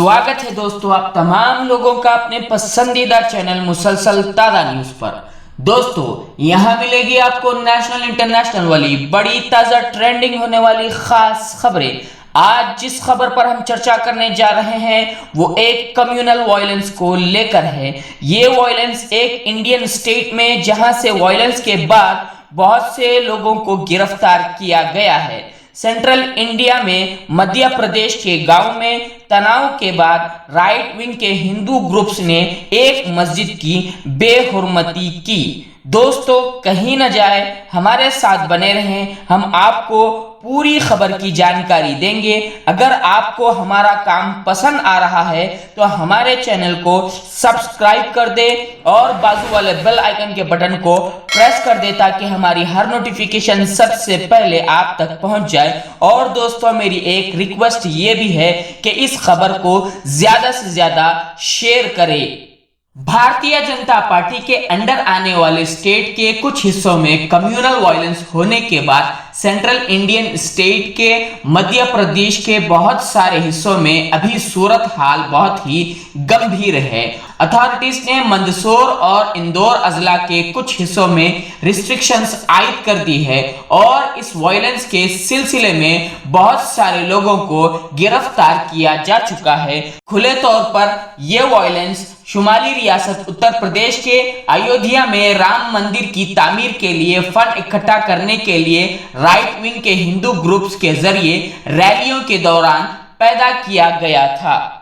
स्वागत है दोस्तों आप तमाम लोगों का अपने पसंदीदा चैनल मुसलसल ताज़ा न्यूज पर। दोस्तों यहाँ मिलेगी आपको नेशनल इंटरनेशनल वाली बड़ी ताज़ा ट्रेंडिंग होने वाली खास खबरें। आज जिस खबर पर हम चर्चा करने जा रहे हैं वो एक कम्युनल वायलेंस को लेकर है। ये वायलेंस एक इंडियन स्टेट में जहां से वायलेंस के बाद बहुत से लोगों को गिरफ्तार किया गया है। सेंट्रल इंडिया में मध्य प्रदेश के गांव में तनाव के बाद राइट विंग के हिंदू ग्रुप्स ने एक मस्जिद की बेहुरमती की। दोस्तों कहीं न जाए, हमारे साथ बने रहें, हम आपको पूरी खबर की जानकारी देंगे। अगर आपको हमारा काम पसंद आ रहा है तो हमारे चैनल को सब्सक्राइब कर दे और बाजू वाले बेल आइकन के बटन को प्रेस कर दे ताकि हमारी हर नोटिफिकेशन सबसे पहले आप तक पहुंच जाए। और दोस्तों मेरी एक रिक्वेस्ट ये भी है कि इस खबर को ज्यादा से ज्यादा शेयर करें। भारतीय जनता पार्टी के अंडर आने वाले स्टेट के कुछ हिस्सों में कम्युनल वायलेंस होने के बाद सेंट्रल इंडियन स्टेट के मध्य प्रदेश के बहुत सारे हिस्सों में अभी सूरत हाल बहुत ही गंभीर है। अथॉरिटीज ने मंदसौर और इंदौर अजला के कुछ हिस्सों में रिस्ट्रिक्शंस आयद कर दी है और इस वायलेंस के सिलसिले में बहुत सारे लोगों को गिरफ्तार किया जा चुका है। खुले तौर पर यह वायलेंस शुमाली रियासत उत्तर प्रदेश के अयोध्या में राम मंदिर की तामीर के लिए फंड इकट्ठा करने के लिए राइट विंग के हिंदू ग्रुप्स के जरिए रैलियों के दौरान पैदा किया गया था।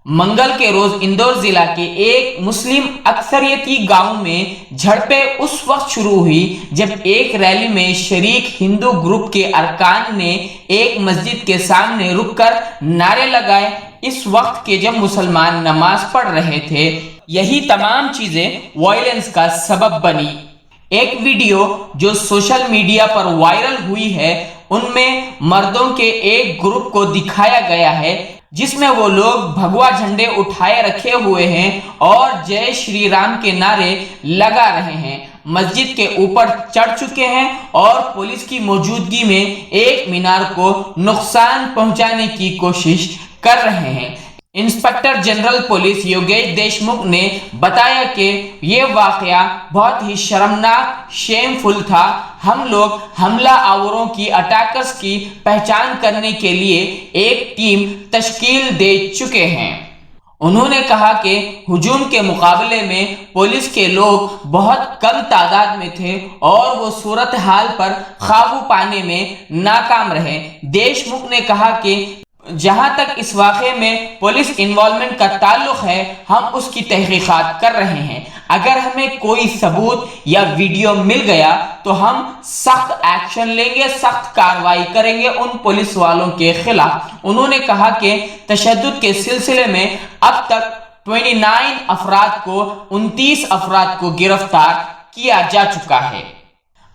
मंगल के रोज इंदौर जिला के एक मुस्लिम अक्सरियती गांव में झड़पें उस वक्त शुरू हुई जब एक रैली में शरीक हिंदू ग्रुप के अरकान ने एक मस्जिद के सामने रुककर नारे लगाए। इस वक्त के जब मुसलमान नमाज पढ़ रहे थे, यही तमाम चीजें वायलेंस का सबब बनी। एक वीडियो जो सोशल मीडिया पर वायरल हुई है उनमें मर्दों के एक ग्रुप को दिखाया गया है जिसमें वो लोग भगवा झंडे उठाए रखे हुए हैं और जय श्री राम के नारे लगा रहे हैं। मस्जिद के ऊपर चढ़ चुके हैं और पुलिस की मौजूदगी में एक मीनार को नुकसान पहुंचाने की कोशिश कर रहे हैं। Inspector general police Yogesh Deshmukh ने बताया कि यह वाकया बहुत ही शर्मनाक शेमफुल था। हम लोग हमला आवरों की अटैकर्स की पहचान करने के लिए एक टीम तश्कील दे चुके हैं। उन्होंने कहा कि हुजूम के मुकाबले में पुलिस के लोग बहुत कम तादाद में थे और वो सूरत हाल पर काबू पाने में नाकाम रहे। देशमुख ने कहा कि जहां तक इस वाक़े में पुलिस इन्वॉल्वमेंट का ताल्लुक है, हम उसकी तहकीकात कर रहे हैं। अगर हमें कोई सबूत या वीडियो मिल गया तो हम सख्त एक्शन लेंगे, सख्त कार्रवाई करेंगे उन पुलिस वालों के खिलाफ। उन्होंने कहा कि तशद्दुद के सिलसिले में अब तक 29 अफराद को गिरफ्तार किया जा चुका है।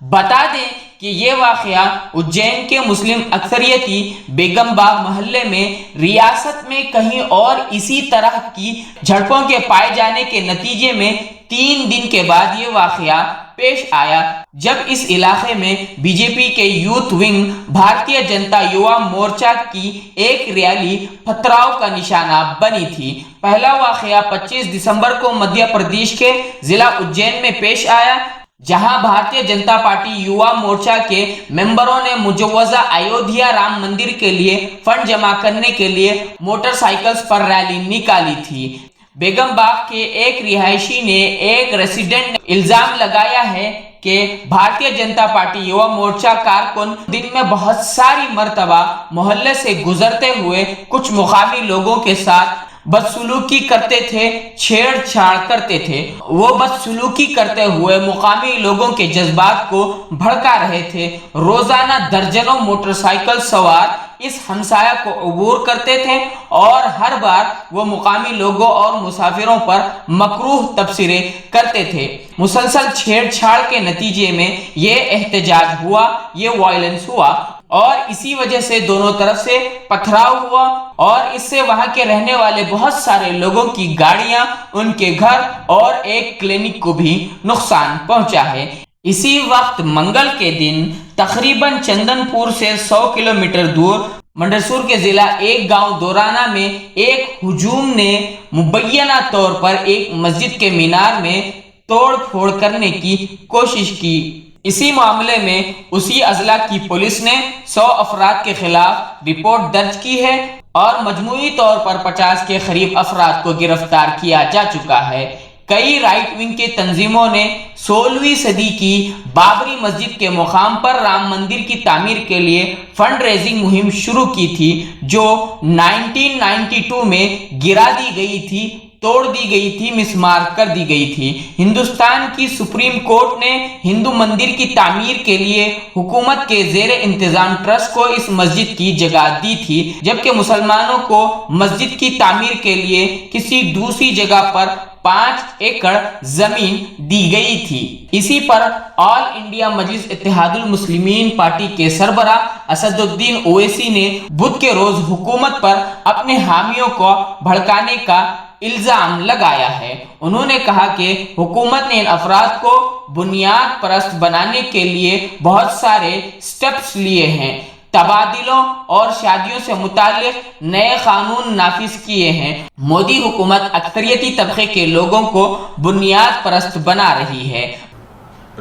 बता दें कि ये वाकया उज्जैन के मुस्लिम अक्सरियती बेगमबाग मोहल्ले में रियासत में कहीं और इसी तरह की झड़पों के पाए जाने के नतीजे में 3 दिन के बाद ये वाकया पेश आया जब इस इलाके में बीजेपी के यूथ विंग भारतीय जनता युवा मोर्चा की एक रैली पथराव का निशाना बनी थी। पहला वाकया 25 दिसंबर को मध्य प्रदेश के जिला उज्जैन में पेश आया जहां भारतीय जनता पार्टी युवा मोर्चा के मेंबरों ने मुजव्वजा अयोध्या राम मंदिर के लिए फंड जमा करने के लिए मोटरसाइकिल्स पर रैली निकाली थी। बेगमबाग के एक रिहायशी ने एक रेसिडेंट ने इल्जाम लगाया है कि भारतीय जनता पार्टी युवा मोर्चा कारकुन दिन में बहुत सारी मर्तबा मोहल्ले से गुजरते हुए कुछ मुकामी लोगों के साथ बदसलूकी करते थे, छेड़छाड़ करते थे। वो बदसलूकी करते हुए मुकामी लोगों के जज्बात को भड़का रहे थे। रोजाना दर्जनों मोटरसाइकिल सवार इस हमसाया को अबूर करते थे और हर बार वो मुकामी लोगों और मुसाफिरों पर मकरूह तबसरे करते थे। मुसलसल छेड़छाड़ के नतीजे में ये एहतजाज हुआ, ये वायलेंस हुआ और इसी वजह से दोनों तरफ से पथराव हुआ और इससे वहां के रहने वाले बहुत सारे लोगों की गाड़ियां, उनके घर और एक क्लिनिक को भी नुकसान पहुंचा है। इसी वक्त मंगल के दिन तकरीबन चंदनपुर से 100 किलोमीटर दूर मंडरसुर के जिला एक गांव दोराना में एक हुजूम ने मुबैना तौर पर एक मस्जिद के मीनार में तोड़ फोड़ करने की कोशिश की। इसी मामले में उसी अजला की पुलिस ने 100 अफराद के खिलाफ रिपोर्ट दर्ज की है और मजमूई तौर पर 50 के करीब अफराद को गिरफ्तार किया जा चुका है। कई राइट विंग के तंजीमों ने 16वीं सदी की बाबरी मस्जिद के मुकाम पर राम मंदिर की तामीर के लिए फंड रेजिंग मुहिम शुरू की थी, जो 1992 में गिरा दी गई थी, तोड़ दी गई थी, मिसमार कर दी गई थी। हिंदुस्तान की सुप्रीम कोर्ट ने हिंदू मंदिर की तामीर के लिए हुकूमत के जेर इंतजाम ट्रस्ट को इस मस्जिद की जगह दी थी, जबकि मुसलमानों को मस्जिद की तामीर के लिए किसी दूसरी जगह पर 5 एकड़ जमीन दी गई थी। इसी पर ऑल इंडिया मजलिस इत्तेहादुल मुस्लिमीन पार्टी के सरबरा असदुद्दीन ओवैसी ने बुध के रोज हुकूमत पर अपने हामियों को भड़काने का इल्जाम लगाया है। उन्होंने कहा कि हुकूमत ने इन अफराद को बुनियाद परस्त बनाने के लिए बहुत सारे स्टेप्स लिए हैं, तबादलों और शादियों से मुताल्लिक नए कानून नाफिज किए हैं। मोदी हुकूमत अक्सरियती तबके के लोगों को बुनियाद परस्त बना रही है।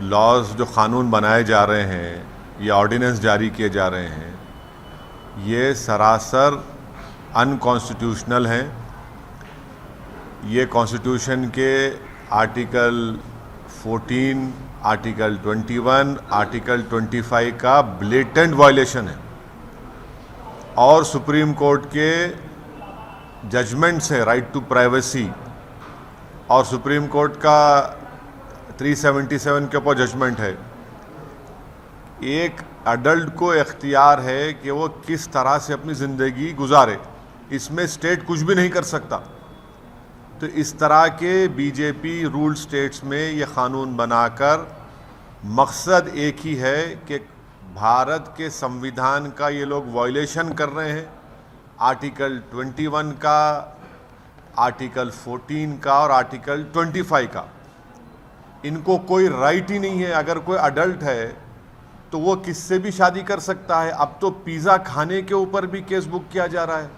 लॉज जो कानून बनाए जा रहे हैं, ये ऑर्डिनेंस जारी किए जा रहे हैं, ये सरासर अनकॉन्स्टिट्यूशनल हैं। ये कॉन्स्टिट्यूशन के आर्टिकल 14, आर्टिकल 21, आर्टिकल 25 का ब्लेटेंट वायलेशन है और सुप्रीम कोर्ट के जजमेंट से राइट टू प्राइवेसी और सुप्रीम कोर्ट का 377 के ऊपर जजमेंट है। एक अडल्ट को इख्तियार है कि वो किस तरह से अपनी ज़िंदगी गुजारे, इसमें स्टेट कुछ भी नहीं कर सकता। तो इस तरह के बीजेपी रूल स्टेट्स में ये कानून बनाकर मकसद एक ही है कि भारत के संविधान का ये लोग वायलेशन कर रहे हैं, आर्टिकल 21 का, आर्टिकल 14 का और आर्टिकल 25 का। इनको कोई राइट ही नहीं है। अगर कोई अडल्ट है तो वो किससे भी शादी कर सकता है। अब तो पिज़्ज़ा खाने के ऊपर भी केस बुक किया जा रहा है,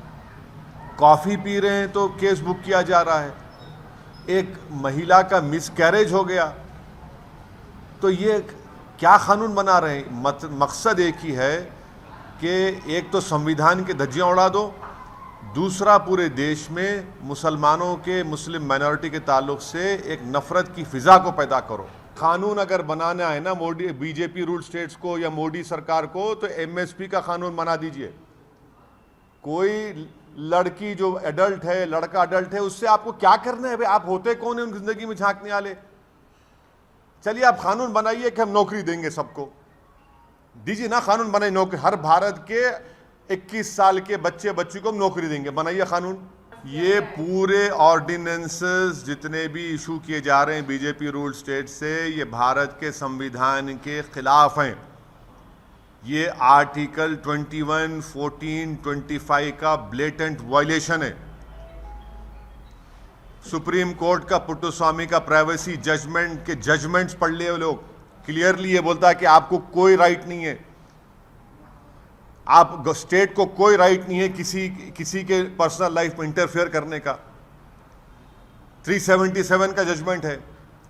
कॉफ़ी पी रहे हैं तो केस बुक किया जा रहा है, एक महिला का मिसकैरेज हो गया तो ये क्या कानून बना रहे हैं। मकसद एक ही है कि एक तो संविधान के धज्जियाँ उड़ा दो, दूसरा पूरे देश में मुसलमानों के, मुस्लिम माइनॉरिटी के ताल्लुक से एक नफ़रत की फ़िज़ा को पैदा करो। कानून अगर बनाना है ना मोदी बीजेपी रूल स्टेट्स को या मोदी सरकार को, तो एमएसपी का कानून बना दीजिए। कोई लड़की जो एडल्ट है, लड़का एडल्ट है, उससे आपको क्या करना है भाई? आप होते कौन है उनकी ज़िंदगी में झांकने वाले? चलिए आप कानून बनाइए कि हम नौकरी देंगे सबको, दीजिए ना कानून बनाइए नौकरी, हर भारत के 21 साल के बच्ची को हम नौकरी देंगे, बनाइए कानून। ये पूरे ऑर्डिनेंसेस जितने भी इशू किए जा रहे हैं बीजेपी रूल स्टेट से, ये भारत के संविधान के खिलाफ हैं। ये आर्टिकल 21, 14, 25 का ब्लेटेंट वायलेशन है। सुप्रीम कोर्ट का पुट्टुस्वामी का प्राइवेसी जजमेंट के जजमेंट्स पढ़ लिए लोग, क्लियरली ये बोलता है कि आपको कोई राइट नहीं है, आप स्टेट को कोई राइट नहीं है किसी के पर्सनल लाइफ में इंटरफेयर करने का। 377 का जजमेंट है।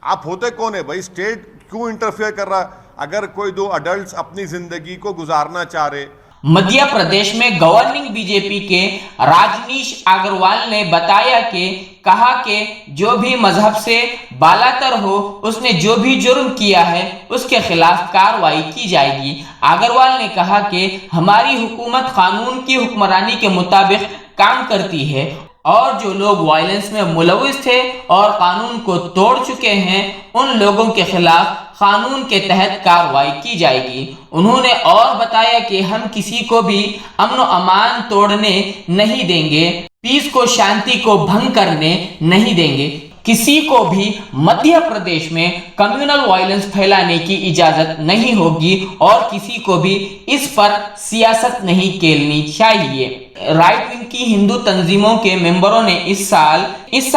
आप होते कौन है भाई? स्टेट क्यों इंटरफेयर कर रहा है? अगर कोई दो अडल्ट्स अपनी जिंदगी को गुजारना चाह रहे। मध्य प्रदेश में गवर्निंग बीजेपी के राजनीश अग्रवाल ने बताया कि कहा कि जो भी मजहब से बालातर हो, उसने जो भी जुर्म किया है उसके खिलाफ कार्रवाई की जाएगी। अग्रवाल ने कहा कि हमारी हुकूमत कानून की हुक्मरानी के मुताबिक काम करती है और जो लोग वायलेंस में मुलविस थे और कानून को तोड़ चुके हैं, उन लोगों के खिलाफ कानून के तहत कार्रवाई की जाएगी। उन्होंने और बताया कि हम किसी को भी अमन अमान तोड़ने नहीं देंगे, पीस को, शांति को भंग करने नहीं देंगे। किसी को भी मध्य प्रदेश में कम्युनल वायलेंस फैलाने की इजाजत नहीं होगी और किसी को भी इस पर सियासत नहीं खेलनी चाहिए। राइट विंग की हिंदू तंजीमों के मेंबरों ने इस साल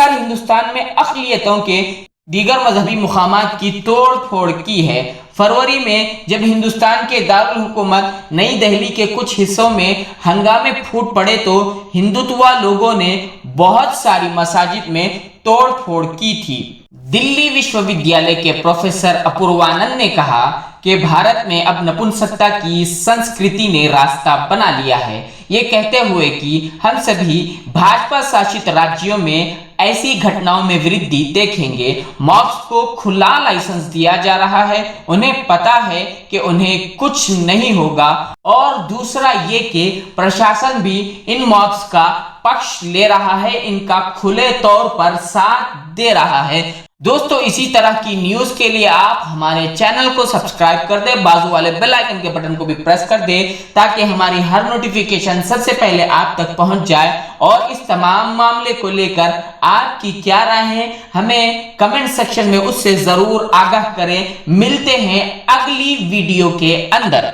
हिंदुस्तान में अक़लियतों के दीगर मजहबी मुकामात की तोड़ फोड़ की है। फरवरी में जब हिंदुस्तान के दारुल हुकूमत नई दिल्ली के कुछ हिस्सों में हंगामे फूट पड़े तो हिंदुत्वा लोगों ने बहुत सारी मसाजिद में तोड़फोड़ की थी। दिल्ली विश्वविद्यालय के प्रोफेसर अपूर्वानंद ने कहा कि भारत में अब नपुंसकता की संस्कृति ने रास्ता बना लिया है, ये कहते हुए कि हम सभी भाजपा शासित राज्यों में ऐसी घटनाओं में वृद्धि देखेंगे। मॉब्स को खुला लाइसेंस दिया जा रहा है, उन्हें पता है कि उन्हें कुछ नहीं होगा, और दूसरा ये कि प्रशासन भी इन मॉब्स का पक्ष ले रहा है, इनका खुले तौर पर साथ दे रहा है। दोस्तों, इसी तरह की न्यूज के लिए आप हमारे चैनल को सब्सक्राइब कर दें, बाजू वाले बेल आइकन के बटन को भी प्रेस कर दें ताकि हमारी हर नोटिफिकेशन सबसे पहले आप तक पहुंच जाए। और इस तमाम मामले को लेकर आपकी क्या राय है, हमें कमेंट सेक्शन में उससे जरूर आगाह करें। मिलते हैं अगली वीडियो के अंदर।